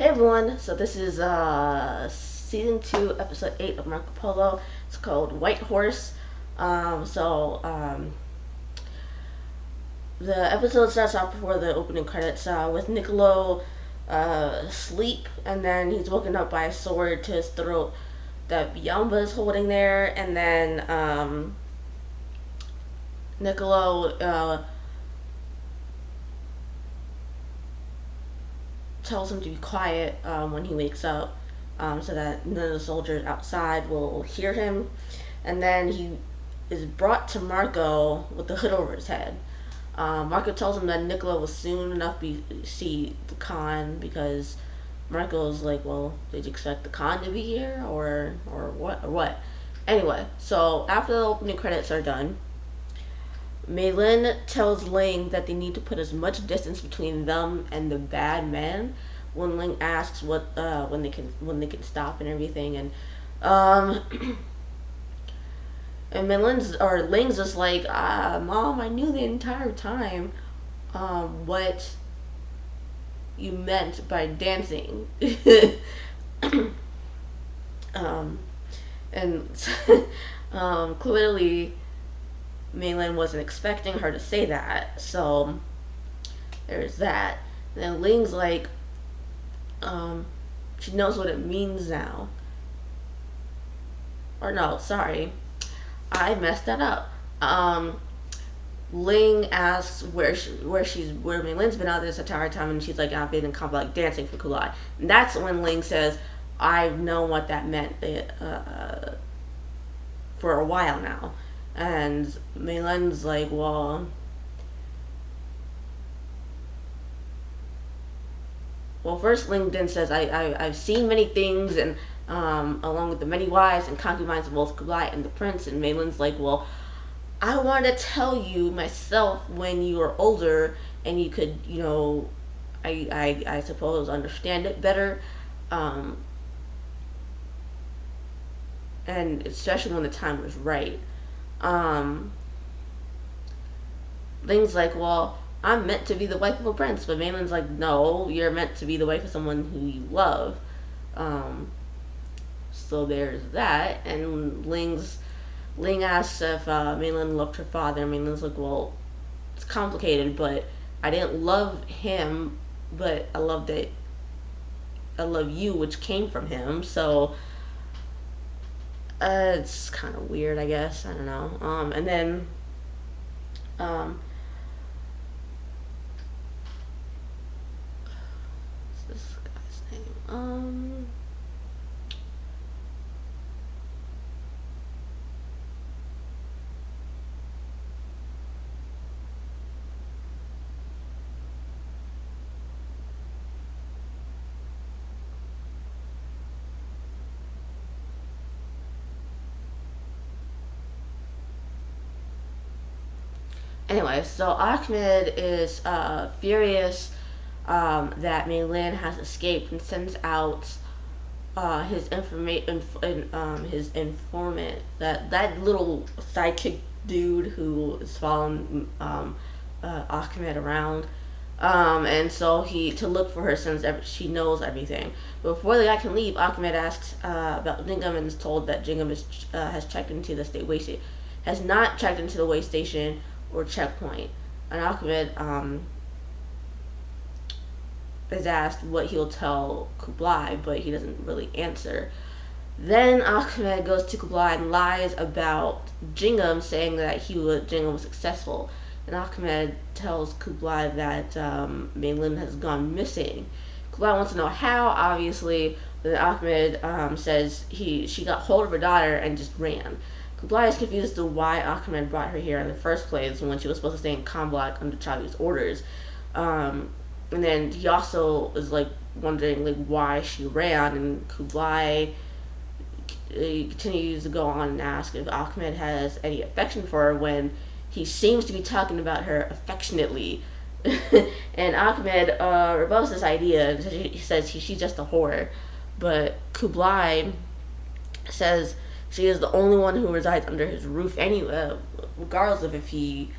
Hey everyone, so this is season 2, episode 8 of Marco Polo. It's called Whitehorse. The episode starts off before the opening credits with Niccolo asleep, and then he's woken up by a sword to his throat that Biamba is holding there, and then Niccolo tells him to be quiet when he wakes up, so that none of the soldiers outside will hear him. And then he is brought to Marco with the hood over his head. Marco tells him that Nicola will soon enough see the Khan, because Marco's like, well, did you expect the Khan to be here, or what? Anyway, so after the opening credits are done, Meilin tells Ling that they need to put as much distance between them and the bad man. When Ling asks when they can stop and everything, and and Ling's just like, Mom, I knew the entire time what you meant by dancing. And clearly Meilin wasn't expecting her to say that, so there's that. And then Ling's like, she knows what it means now. Or no, sorry, I messed that up. Ling asks where Meilin's been out this entire time, and she's like, I've been in combat, like, dancing for Kulai. And that's when Ling says, I've known what that meant for a while now. And Meilin's like, well, first Ling then says, I've seen many things, and along with the many wives and concubines of both Kublai and the prince. And Meilin's like, well, I want to tell you myself when you are older, and you could, I suppose, understand it better. And especially when the time was right. Ling's like, well, I'm meant to be the wife of a prince, but Meilin's like, no, you're meant to be the wife of someone who you love. So there's that. And Ling asks if Meilin loved her father. Meilin's like, well, it's complicated, but I didn't love him, but I love you, which came from him. So it's kind of weird, I guess. I don't know. And then what's this guy's name? Anyway, so Ahmed is furious that Meilin has escaped, and sends out his his informant, that little sidekick dude who is following Ahmed around. And so to look for her, since she knows everything. But before the guy can leave, Ahmed asks about Jingham, and is told that Jingham has checked into the state way station, has not checked into the way station or checkpoint. And Ahmed is asked what he'll tell Kublai, but he doesn't really answer. Then Ahmed goes to Kublai and lies about Jingham, saying that Jingham was successful. And Ahmed tells Kublai that Meilin has gone missing. Kublai wants to know how, obviously. Then Ahmed says she got hold of her daughter and just ran. Kublai is confused as to why Ahmed brought her here in the first place when she was supposed to stay in Kamblak under Chavi's orders. And then he also is like wondering like why she ran, and Kublai continues to go on and ask if Ahmed has any affection for her, when he seems to be talking about her affectionately. And Ahmed rebels this idea, and he says she's just a whore. But Kublai says she is the only one who resides under his roof anyway, regardless of if he,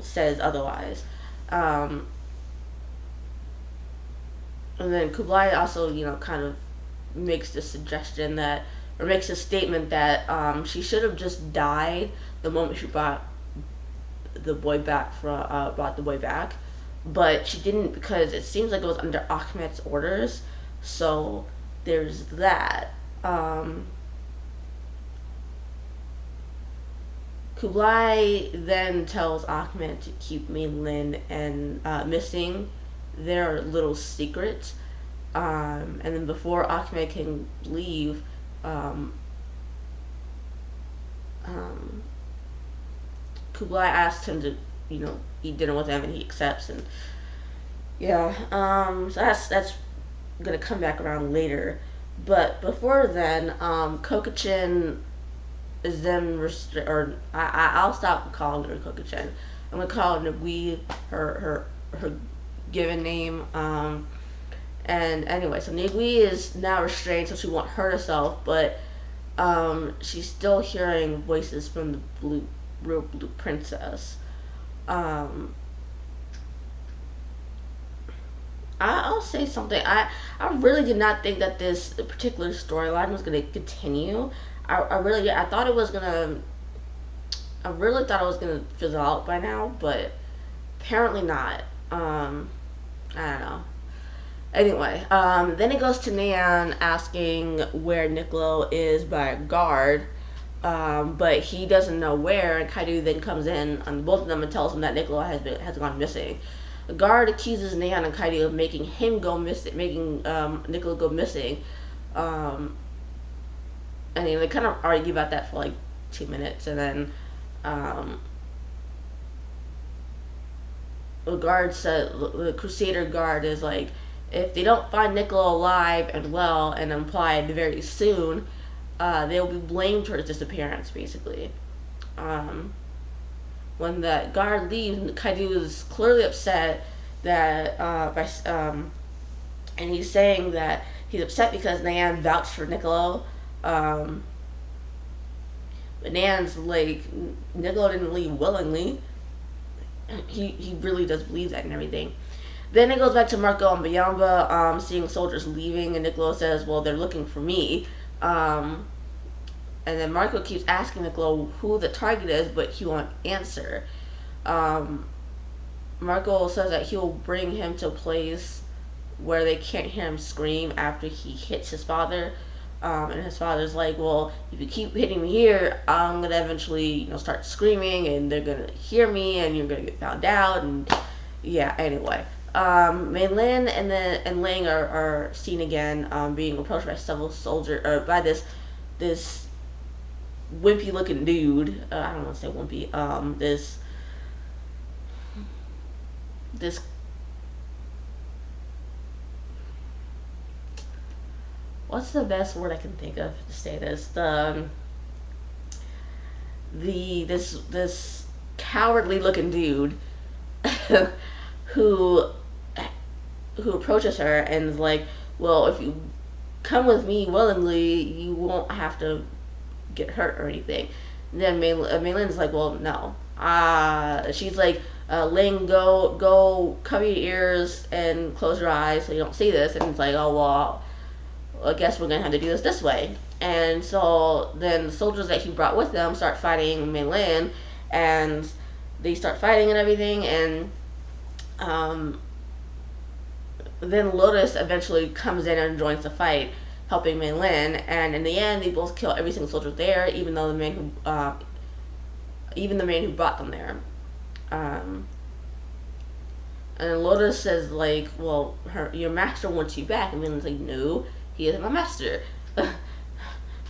says otherwise. And then Kublai also, kind of makes the suggestion that, or makes a statement that she should have just died the moment she brought the boy back but she didn't because it seems like it was under Ahmed's orders. So there's that. Kublai then tells Ahmed to keep Mei Lin and missing their little secret. And then before Ahmed can leave, um, Kublai asks him to, eat dinner with him, and he accepts. And yeah, so that's gonna come back around later. But before then, Kokachin is then or I'll stop calling her Kokachin. I'm gonna call her Nagui, her given name. And anyway, so Nagui is now restrained, so she won't hurt herself, but she's still hearing voices from the real blue princess. I'll say something. I really did not think that this particular storyline was going to continue. I thought it was gonna. I really thought it was gonna fizzle out by now, but apparently not. I don't know. Anyway, then it goes to Nayan asking where Niccolo is by a guard, but he doesn't know where. And Kaido then comes in on both of them and tells him that Niccolo has gone missing. The guard accuses Nayan and Kaido of making him go missing, making Niccolo go missing. And they kind of argue about that for like 2 minutes, and then the Crusader guard is like, if they don't find Niccolo alive and well and implied very soon, they will be blamed for his disappearance, basically. When that guard leaves, Kaido is clearly upset that, and he's saying that he's upset because Nayan vouched for Niccolo. But Nan's like, Niccolo didn't leave willingly. He really does believe that and everything. Then it goes back to Marco and Bayamba, seeing soldiers leaving, and Niccolo says, well, they're looking for me. And then Marco keeps asking Niccolo who the target is, but he won't answer. Marco says that he'll bring him to a place where they can't hear him scream after he hits his father. And his father's like, well, if you keep hitting me here, I'm gonna eventually, start screaming, and they're gonna hear me, and you're gonna get found out. And yeah, anyway, Mei Lin and Ling are seen again, being approached by several soldiers, or by this wimpy looking dude. I don't want to say wimpy. This what's the best word I can think of to say this? This cowardly looking dude who approaches her and is like, well, if you come with me willingly, you won't have to get hurt or anything. And then Mei Lin's like, well, no. She's like, Ling, go cover your ears and close your eyes so you don't see this. And it's like, oh, well, I guess we're going to have to do this way. And so then the soldiers that he brought with them start fighting Mei Lin, and they start fighting and everything, and then Lotus eventually comes in and joins the fight, helping Mei Lin, and in the end they both kill every single soldier there, even the man who brought them there. And Lotus says like, well, your master wants you back, and Mei Lin's like, no, he isn't my master. I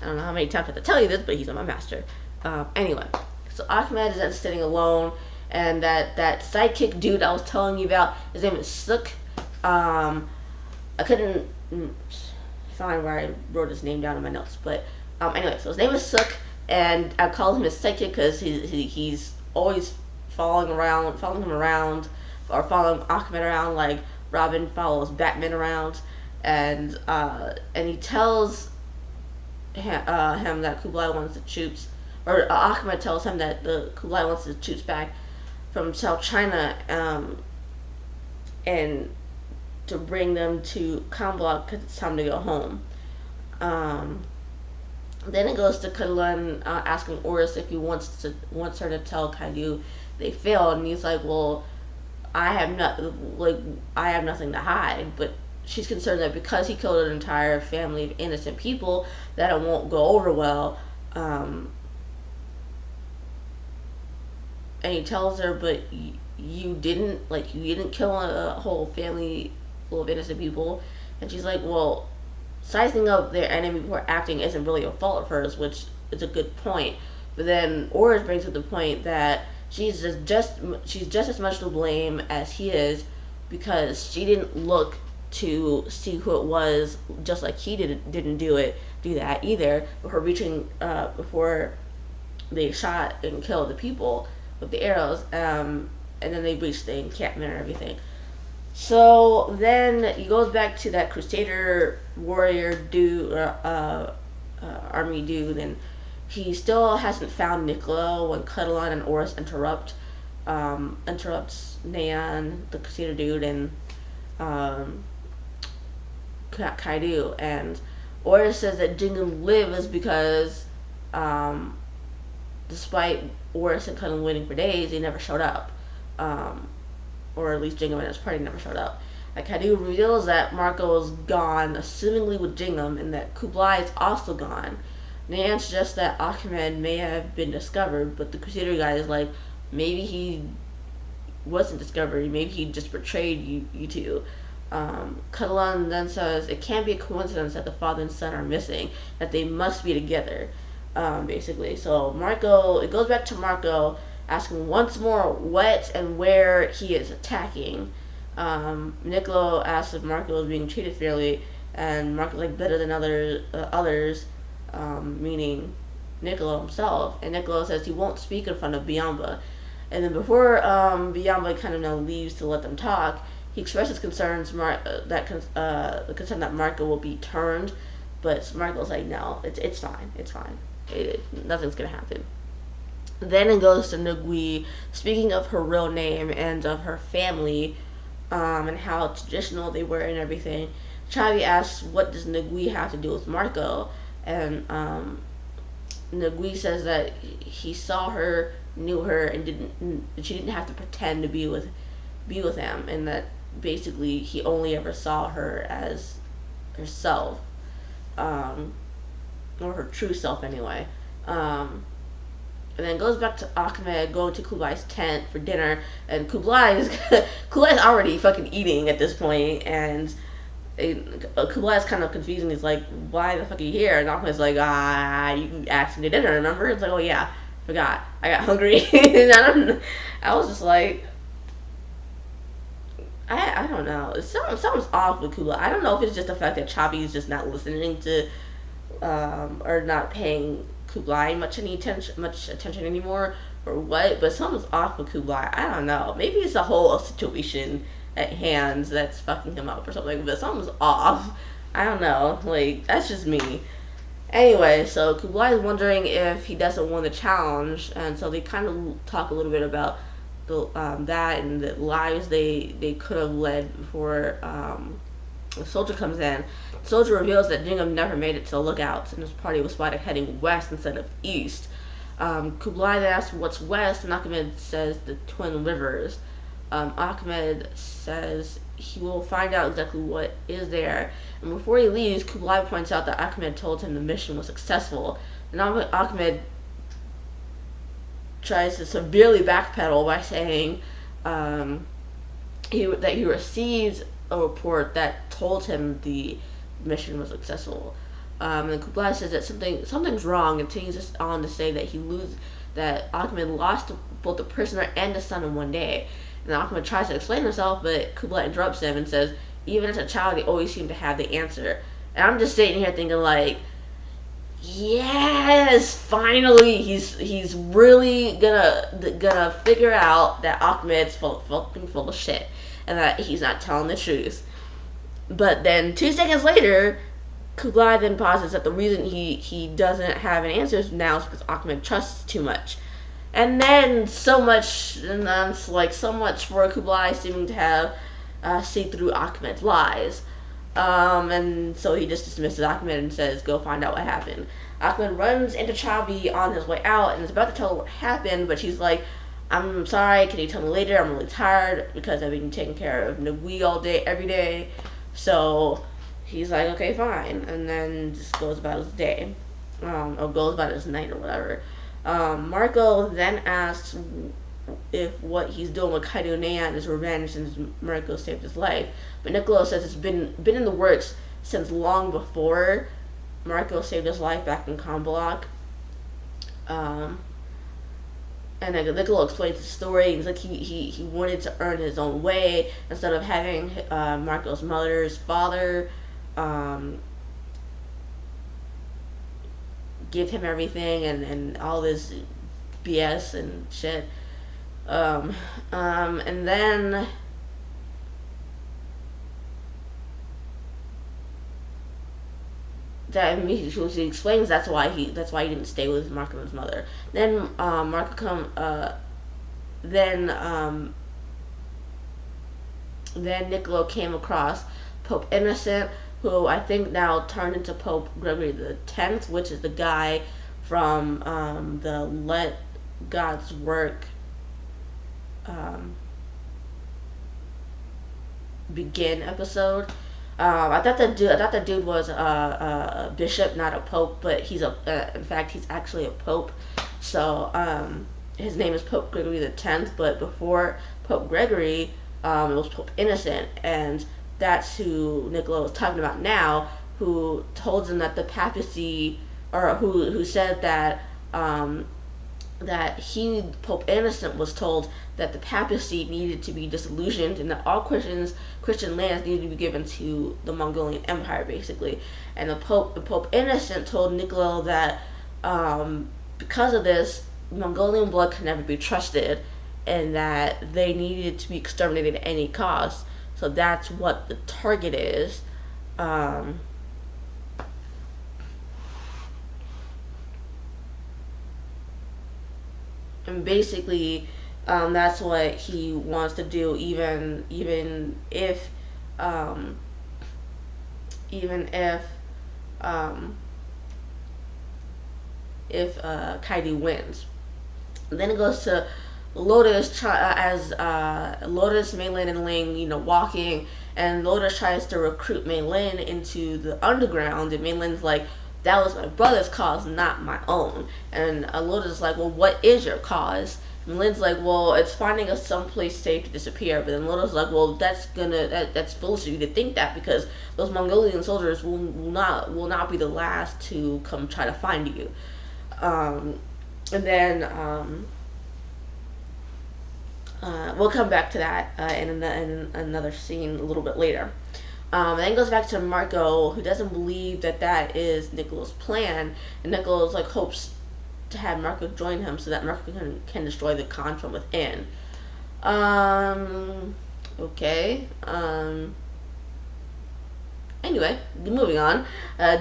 don't know how many times I have to tell you this, but he's not my master. Anyway, so Ahmed is then sitting alone, and that sidekick dude I was telling you about, his name is Suk. I couldn't find where I wrote his name down in my notes, but anyway, so his name is Suk, and I call him his sidekick because he's always following him around, or following Ahmed around like Robin follows Batman around, and he tells him that Kublai wants the troops, or Ahmed tells him that the Kublai wants the troops back from South China, and to bring them to Kamblock because it's time to go home. Um, then it goes to Kudlun asking Oris if he wants her to tell Kaidu they failed, and he's like, well, I have I have nothing to hide, but she's concerned that because he killed an entire family of innocent people, that it won't go over well. And he tells her, but you didn't kill a whole family full of innocent people. And she's like, well, sizing up their enemy before acting isn't really a fault of hers, which is a good point. But then Oris brings up the point that she's just as much to blame as he is, because she didn't look to see who it was, just like he didn't do that either before they shot and killed the people with the arrows, and then they reached the encampment and everything. So then he goes back to that Crusader warrior dude, army dude, and he still hasn't found Niccolo when Cuddalon and Oris interrupts Nan, the Crusader dude, and Kaidu. And Oris says that Jingham lives because, despite Oris and Cuddalon waiting for days, they never showed up. Or at least Jingham and his party never showed up. Kaidu reveals that Marco is gone, assumingly with Jingham, and that Kublai is also gone. Nan suggests that Ahmed may have been discovered, but the Crusader guy is like, maybe he wasn't discovered, maybe he just betrayed you two. Cuddalon then says it can't be a coincidence that the father and son are missing, that they must be together, basically. So it goes back to Marco asking once more what and where he is attacking. Niccolo asks if Marco is being treated fairly, and Marco's like, better than others, meaning Niccolo himself. And Niccolo says he won't speak in front of Biamba. And then before Biamba kind of now leaves to let them talk, he expresses concerns the concern that Marco will be turned, but Marco's like, no, it's fine, nothing's gonna happen. Then it goes to Ngui, speaking of her real name and of her family, and how traditional they were and everything. Chavi asks, what does Ngui have to do with Marco? And Ngui says that he saw her, knew her, and she didn't have to pretend to be with him, and that basically he only ever saw her as herself, or her true self anyway. And then goes back to Ahmed going to Kublai's tent for dinner, and Kublai's already fucking eating at this point, and Kublai's kind of confused, and he's like, why the fuck are you here? And Ahmed's like, you asked me to dinner, remember? It's like, oh yeah, forgot, I got hungry. And I was just like, I don't know, something's off with Kublai. I don't know if it's just the fact that Chabi is just not listening to, or not paying Kublai much attention anymore, or what, but something's off with Kublai. I don't know. Maybe it's a whole situation at hand that's fucking him up or something, but something's off. I don't know. Like, that's just me. Anyway, so Kublai is wondering if he doesn't win the challenge, and so they kind of talk a little bit about that and the lives they could have led before the soldier comes in. The soldier reveals that Jingham never made it to the lookouts, and his party was spotted heading west instead of east. Kublai then asks what's west, and Ahmed says the Twin Rivers. Ahmed says he will find out exactly what is there, and before he leaves, Kublai points out that Ahmed told him the mission was successful, and Ahmed tries to severely backpedal by saying that he received a report that told him the mission was successful. And Kublai says that something's wrong, and continues on to say that Ahmed lost both the prisoner and the son in one day. And Ahmed tries to explain himself, but Kublai interrupts him and says, even as a child, they always seem to have the answer. And I'm just sitting here thinking, like, yes, finally, he's really gonna figure out that Ahmed's full of shit, and that he's not telling the truth. But then 2 seconds later, Kublai then posits that the reason he doesn't have an answer now is because Ahmed trusts too much. And then so much for Kublai seeming to have see through Ahmed's lies. And so he just dismisses Ahmed and says, go find out what happened. Ahmed runs into Chabi on his way out and is about to tell her what happened, but she's like, I'm sorry, can you tell me later? I'm really tired because I've been taking care of Nagui all day, every day. So he's like, okay, fine. And then just goes about his day. Or goes about his night or whatever. Marco then asks if what he's doing with Kaido Nan is revenge since Marco saved his life. But Niccolo says it's been in the works since long before Marco saved his life back in Combalak. And then Niccolo explains the story. He's like he wanted to earn his own way instead of having Marco's mother's father give him everything and all this BS and shit. And then that she explains that's why he didn't stay with Marco's mother. Then then Niccolo came across Pope Innocent, who I think now turned into Pope Gregory the X, which is the guy from the Let God's Work Begin episode. I thought that dude was a bishop, not a pope, but he's in fact he's actually a pope. So his name is Pope Gregory the X, but before Pope Gregory, it was Pope Innocent, and that's who Niccolo was talking about now, who told him that the papacy, or who said that Pope Innocent was told that the papacy needed to be disillusioned and that all Christian lands needed to be given to the Mongolian Empire, basically. And Pope Innocent told Niccolo that because of this, Mongolian blood could never be trusted, and that they needed to be exterminated at any cost. So that's what the target is. And basically, that's what he wants to do, even if Kaido wins. And then it goes to Lotus Lotus, Meilin, and Ling, walking, and Lotus tries to recruit Meilin into the underground, and Meilin's like, that was my brother's cause, not my own. And Lotus is like, well, what is your cause? And Lynn's like, well, it's finding us someplace safe to disappear. But then Lotus is like, well, that's foolish of you to think that, because those Mongolian soldiers will not be the last to come try to find you. And then we'll come back to that in another scene a little bit later. Then it goes back to Marco, who doesn't believe that is Niccolo's plan, and Niccolo's like hopes to have Marco join him so that Marco can destroy the Khan from within. Okay. Anyway, moving on.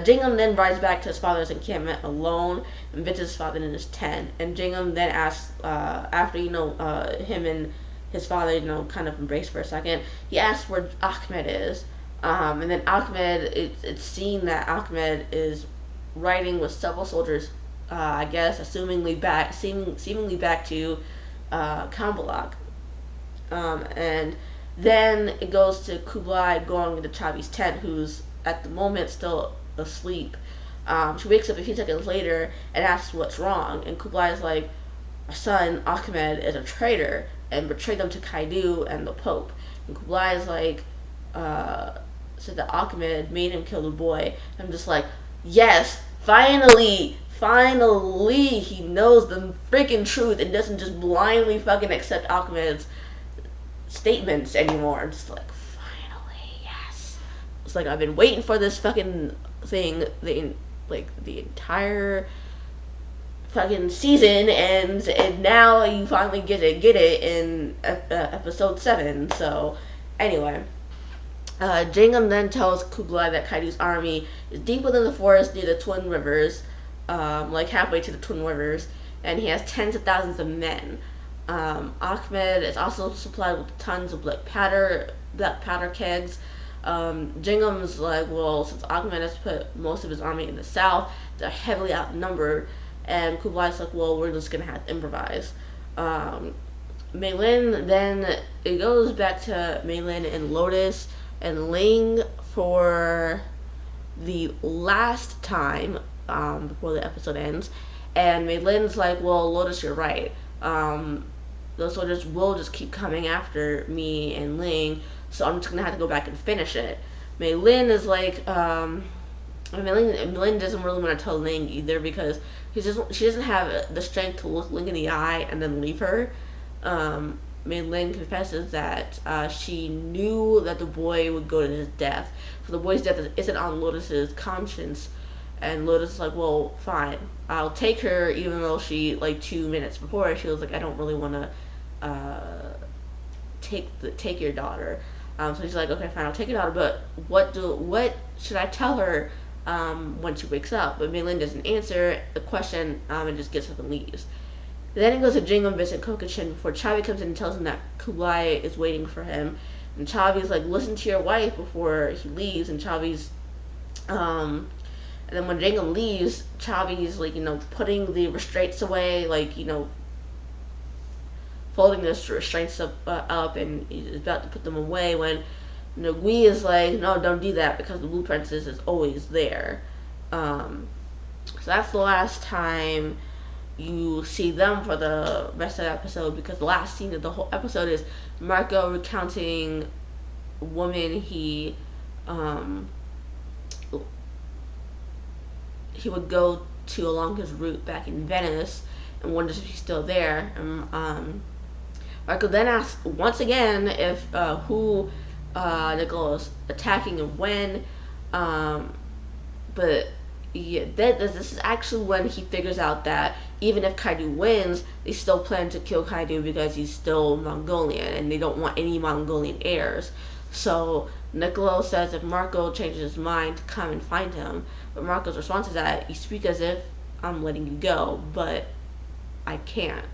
Jingham then rides back to his father's encampment alone and visits his father in his tent. And Jingham then asks, after him and his father kind of embrace for a second, he asks where Ahmed is. And then Ahmed, it's seen that Ahmed is riding with several soldiers, I guess, seemingly back to Kambalak. And then it goes to Kublai going into Chabi's tent, who's at the moment still asleep. She wakes up a few seconds later and asks what's wrong, and Kublai is like, our son Ahmed is a traitor and betrayed them to Kaidu and the Pope. And Kublai is like, said that Ahmed made him kill the boy. I'm just like, yes, finally he knows the freaking truth and doesn't just blindly fucking accept Ahmed's statements anymore. I'm just like, finally, yes. It's like, I've been waiting for this fucking thing the entire fucking season, and now you finally get it in episode 7. So anyway, Jingham then tells Kublai that Kaidu's army is deep within the forest near the Twin Rivers, like halfway to the Twin Rivers, and he has tens of thousands of men. Ahmed is also supplied with tons of black powder black powder kegs. Jingham's like, well, since Ahmed has put most of his army in the south, they're heavily outnumbered, and Kublai's like, well, we're just gonna have to improvise. Um, Meilin, then it goes back to Meilin and Lotus and Ling for the last time before the episode ends. And Meilin's like, well, Lotus, you're right. Those soldiers will just keep coming after me and Ling, so I'm just gonna have to go back and finish it. Meilin is like, Meilin doesn't really want to tell Ling either because she doesn't have the strength to look Ling in the eye and then leave her. Meilin confesses that she knew that the boy would go to his death. So the boy's death isn't on Lotus's conscience. And Lotus is like, well, fine. I'll take her, even though she, like, 2 minutes before, she was like, I don't really want to take your daughter. So she's like, okay, fine, I'll take your daughter, but what should I tell her when she wakes up? But Meilin doesn't answer the question and just gets up and leaves. Then he goes to Jingham visit Kokachin before Chavi comes in and tells him that Kublai is waiting for him. And Chavi's like, listen to your wife before he leaves. And Chavi's, and then when Jingham leaves, Chavi's like, putting the restraints away, like, folding the restraints up and he's about to put them away when Gui is like, no, don't do that because the Blue Princess is always there. So that's the last time you see them for the rest of the episode, because the last scene of the whole episode is Marco recounting a woman he would go to along his route back in Venice and wonders if she's still there. Marco then asks once again if who Nicola's attacking and when, but yeah, this is actually when he figures out that even if Kaidu wins, they still plan to kill Kaidu because he's still Mongolian and they don't want any Mongolian heirs. So Niccolo says if Marco changes his mind to come and find him, but Marco's response is that you speak as if I'm letting you go, but I can't.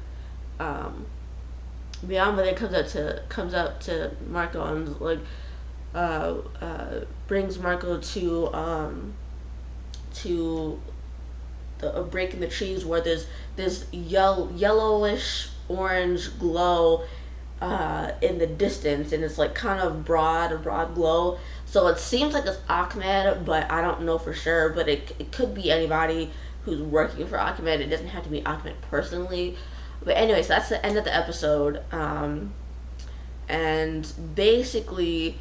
Beyond then comes up to Marco and like brings Marco to a break in the trees where there's this yellowish orange glow in the distance, and it's like kind of a broad glow. So it seems like it's Ahmed, but I don't know for sure. But it could be anybody who's working for Ahmed. It doesn't have to be Ahmed personally. But anyway, so that's the end of the episode. And basically,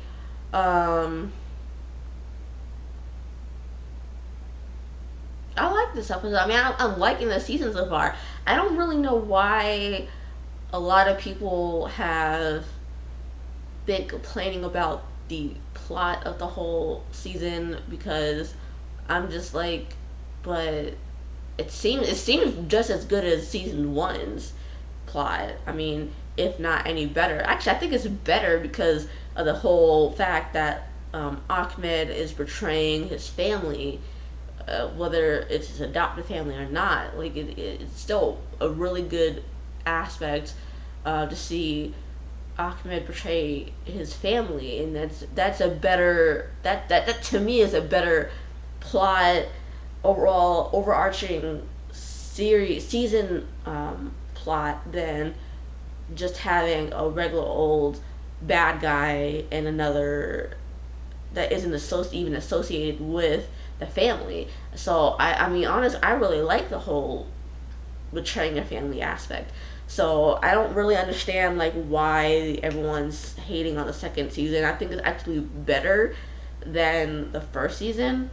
I like this episode. I mean, I'm liking the season so far. I don't really know why a lot of people have been complaining about the plot of the whole season, because I'm just like, but it seems just as good as season 1's plot. I mean, if not any better. Actually, I think it's better because of the whole fact that Ahmed is portraying his family, whether it's his adopted family or not. Like it's still a really good aspect to see Ahmed portray his family, and that's a better that to me is a better plot overall, overarching season plot than just having a regular old bad guy and another that isn't even associated with the family. So I mean, honestly, I really like the whole betraying a family aspect. So I don't really understand like why everyone's hating on the second season. I think it's actually better than the first season.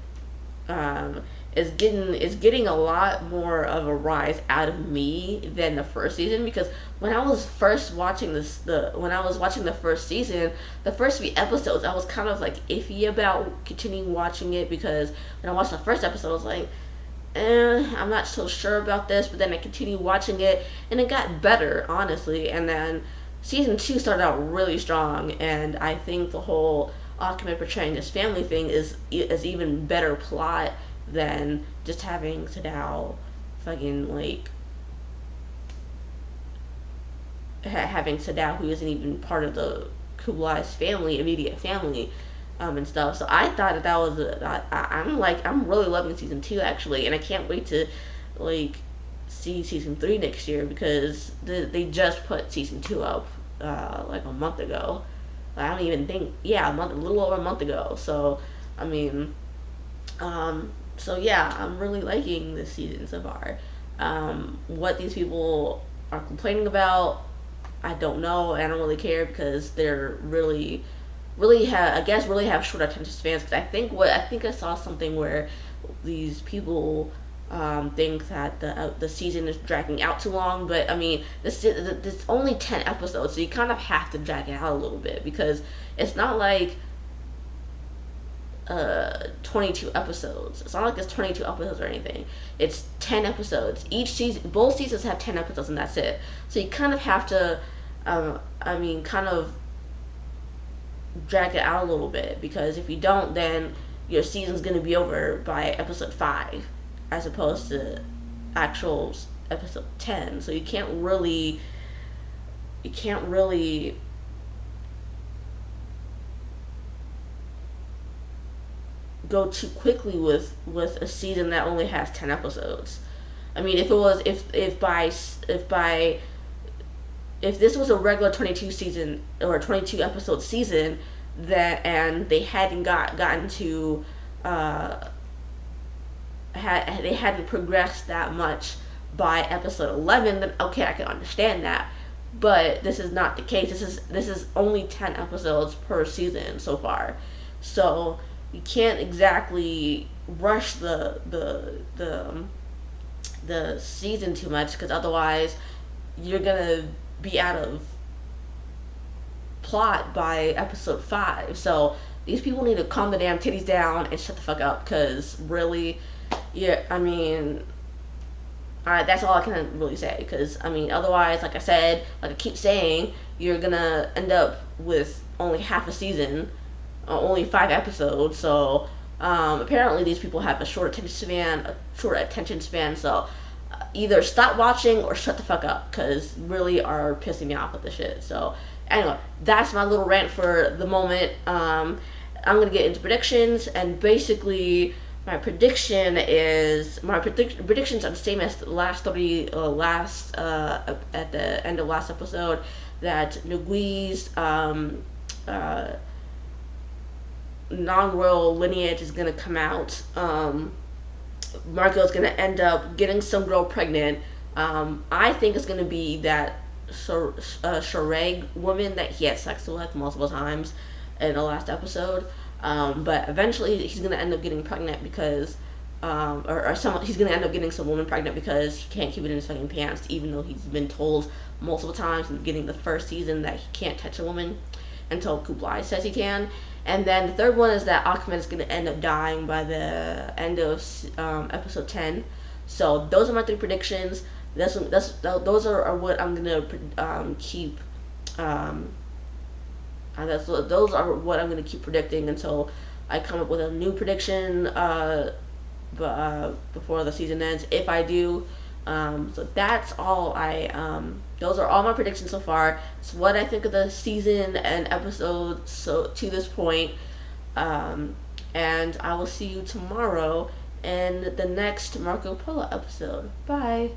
Is getting a lot more of a rise out of me than the first season, because when I was first watching the first season, the first 3 episodes, I was kind of like iffy about continuing watching it, because when I watched the first episode, I was like, I'm not so sure about this, but then I continued watching it and it got better, honestly. And then season 2 started out really strong, and I think the whole Ahmed portraying his family thing is even better plot than just having Sadao fucking like having Sadao, who isn't even part of the Kublai's family, immediate family, and stuff. So I thought that was I'm really loving season 2 actually, and I can't wait to like see season 3 next year because they just put season 2 up like a month ago. I don't even think, yeah, a little over a month ago. So I mean, so yeah, I'm really liking this season so far. What these people are complaining about, I don't know. I don't really care because they're I guess really have short attention spans. Because I think I saw something where these people think that the season is dragging out too long. But I mean, this only 10 episodes, so you kind of have to drag it out a little bit because it's not like 22 episodes. It's not like it's 22 episodes or anything. It's 10 episodes. Each season, both seasons have 10 episodes, and that's it. So you kind of have to, kind of drag it out a little bit because if you don't, then your season's gonna be over by episode 5, as opposed to actual episode 10. So you can't really go too quickly with a season that only has 10 episodes. I mean, if it was if this was a regular 22 season or 22 episode season that and they hadn't gotten to they hadn't progressed that much by episode 11, then okay, I can understand that. But this is not the case. This is only 10 episodes per season so far. So you can't exactly rush the season too much because otherwise you're gonna be out of plot by episode 5. So these people need to calm the damn titties down and shut the fuck up because really, yeah, I mean, that's all I can really say because I mean otherwise, like I said, like I keep saying, you're gonna end up with only half a season, only 5 episodes. So apparently these people have a short attention span. So either stop watching or shut the fuck up because really are pissing me off with this shit. So anyway, that's my little rant for the moment. I'm gonna get into predictions, and basically my predictions are the same as the last at the end of last episode, that Ngui's non-royal lineage is gonna come out. Marco's gonna end up getting some girl pregnant. I think it's gonna be that Shareg woman that he had sex with multiple times in the last episode. But eventually he's gonna end up getting pregnant because, he's gonna end up getting some woman pregnant because he can't keep it in his fucking pants, even though he's been told multiple times in the beginning of the first season that he can't touch a woman until Kublai says he can. And then the third one is that Ahmed is going to end up dying by the end of episode 10. So those are my 3 predictions. Those are what I'm going to keep. Those are what I'm going to keep predicting until I come up with a new prediction before the season ends, if I do. So that's all those are all my predictions so far. It's what I think of the season and episodes so to this point. And I will see you tomorrow in the next Marco Polo episode. Bye.